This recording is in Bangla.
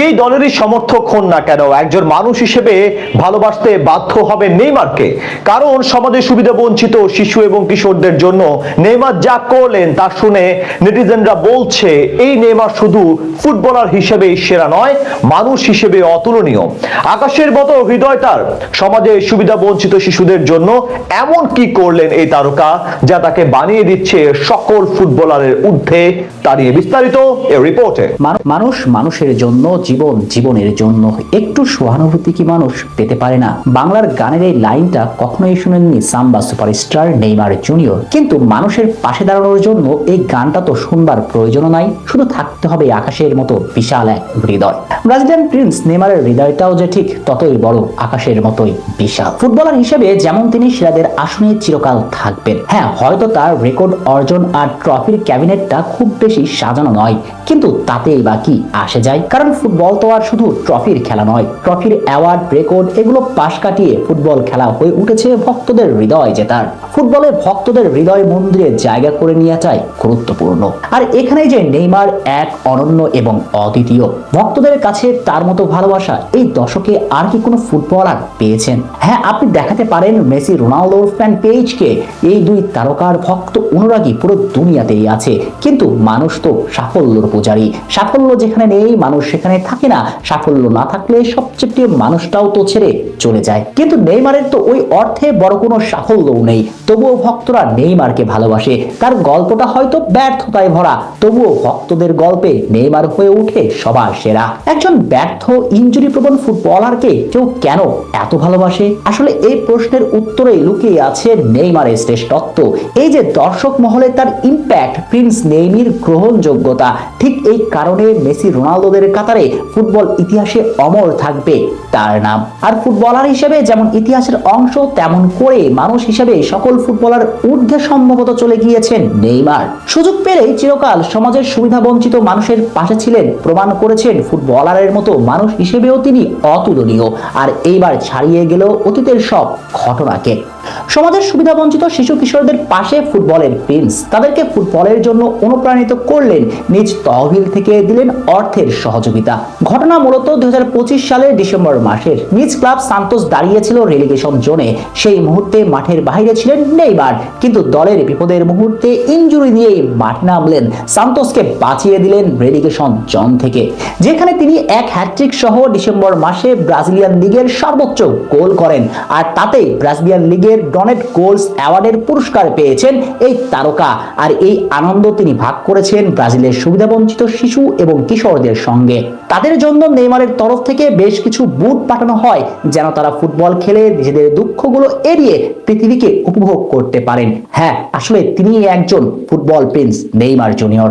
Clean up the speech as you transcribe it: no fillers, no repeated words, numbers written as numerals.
এই দলেরই সমর্থক হন না কেন, একজন মানুষ হিসেবে ভালোবাসতে বাধ্য হবেন নেইমারকে। কারণ সমাজের সুবিধা বঞ্চিত শিশু এবং কিশোরদের জন্য নেইমার যা করলেন তা শুনে নেটিজেনরা বলছে এই নেইমার শুধু ফুটবলার হিসেবেই সেরা নয়, মানুষ হিসেবে অতুলনীয়। আকাশের মতো হৃদয় তার। সমাজের সুবিধা বঞ্চিত শিশুদের জন্য এমন কি করলেন এই তারকা যা তাকে বানিয়ে দিচ্ছে সকল ফুটবলারের ঊর্ধ্বে? তা নিয়ে বিস্তারিত এই রিপোর্টে। মানুষ মানুষের জন্য, জীবন জীবনের জন্য, একটু সহানুভূতি কি মানুষ পেতে পারে না? বাংলার গানের এই লাইনটা কখনোই শুনেননি সাম্বা সুপারস্টার নেইমার জুনিয়র, কিন্তু মানুষের পাশে দাঁড়ানোর জন্য এই গানটা তো শুনবার প্রয়োজন নাই, শুধু থাকতে হবে আকাশের মতো বিশাল এক হৃদয়। ব্রাজিলিয়ান প্রিন্স নেইমারের হৃদয়টাও যে ঠিক ততই বড়, আকাশের মতোই বিশাল। ফুটবলার হিসেবে যেমন তিনি সেরাদের আসনে চিরকাল থাকবেন। হ্যাঁ, হয়তো তার রেকর্ড অর্জন আর ট্রফির ক্যাবিনেটটা খুব বেশি সাজানো নয়, কিন্তু তাতেই বা কি আসে যায়? কারণ ফুটবল তো আর শুধু ট্রফির খেলা নয়। ট্রফির, অ্যাওয়ার্ড, রেকর্ড এগুলো পাশ কাটিয়ে ফুটবল খেলা হয়ে উঠেছে ভক্তদের হৃদয় জেতার। ফুটবলে ভক্তদের হৃদয় মন্দিরে জায়গা করে নিয়ে যায় গুরুত্বপূর্ণ। আর এখানে যে নেইমার এক অনন্য এবং অদ্বিতীয়, ভক্তদের কাছে তার মতো ভালোবাসা এই দশকে আর কি কোনো ফুটবলার পেয়েছেন? হ্যাঁ, আপনি দেখাতে পারেন মেসি, রোনালদোর ফ্যান পেজকে, এই দুই তারকার ভক্ত অনুরাগী পুরো দুনিয়াতেই আছে। কিন্তু মানুষ তো সাফল্যের পূজারী। সাফল্য যেখানে নেই মানুষ সেখানে থাকে না। সাফল্য না থাকলে সবচেয়ে প্রিয় মানুষটাও তো ছেড়ে চলে যায়। কিন্তু নেইমারের তো ওই অর্থে বড় কোনো সাফল্যও নেই, তবুও ভক্তরা নেইমারকে ভালোবাসে। তার গল্পটা হয়তো ব্যর্থতায় ভরা, তবুও ভক্তদের গল্পে নেইমার হয়ে ওঠে সবার সেরা। একজন ব্যর্থ, ইনজুরি প্রবণ ফুটবলারকে কেউ কেন এত ভালোবাসে? আসলে এই প্রশ্নের উত্তরেই লুকিয়ে আছে নেইমারের শ্রেষ্ঠত্ব। এই যে দর্শক মহলে তার ইম্প্যাক্ট, প্রিন্স নেইমির গ্রহণযোগ্যতা, ঠিক এই কারণে মেসি, রোনালদোদের কাতারে ফুটবল ইতিহাসে অমর থাকবে তার নাম। আর ফুটবলার হিসেবে যেমন ইতিহাসের অংশ, তেমন করে মানুষ হিসেবে সকল ফুটবলার ঊর্ধ্বে সম্ভবত চলে গিয়েছেন নেইমার। সুযোগ পেলেই চিরকাল সমাজের সুবিধা বঞ্চিত মানুষের পাশে ছিলেন, প্রমাণ করেছেন ফুটবলারের মতো মানুষ হিসেবেও তিনি অতুলনীয়। আর এইবার ছাড়িয়ে গেল অতীতের সব ঘটনাকে। সমাজের সুবিধা বঞ্চিত শিশু কিশোরদের পাশে ফুটবলের প্রিন্স, তাদেরকে ফুটবলের জন্য অনুপ্রাণিত করলেন, নিজ তহবিল থেকে দিলেন অর্থের সহযোগিতা। ঘটনা মূলত 2025 সালের ডিসেম্বর মাসের। নিজ ক্লাব সান্তোস দাঁড়িয়েছিল রেলিগেশন জোনে। সেই মুহূর্তে মাঠের বাইরে ছিলেন নেইমার, কিন্তু দলের বিপদের মুহূর্তে ইনজুরি নিয়ে মাঠে নামলেন, সান্তোসকে বাঁচিয়ে দিলেন রেলিগেশন জোন থেকে, যেখানে তিনি এক হ্যাট্রিক সহ ডিসেম্বর মাসে ব্রাজিলিয়ান লিগের সর্বোচ্চ গোল করেন। আর তাতেই ব্রাজিলিয়ান লিগের ডনেট গোলস অ্যাওয়ার্ডের পুরস্কার পেয়েছেন এই তারকা। আর এই আনন্দ তিনি ভাগ করেছেন ব্রাজিলের সুবিধাবঞ্চিত শিশু এবং কিশোরদের সঙ্গে। তাদের জন্য নেইমারের তরফ থেকে বেশ কিছু বুট পাঠানো হয়, যেন তারা ফুটবল খেলে নিজেদের দুঃখগুলো এড়িয়ে পৃথিবীকে উপভোগ করতে পারেন। হ্যাঁ, আসলে তিনি একজন ফুটবল প্রিন্স নেইমার জুনিয়র।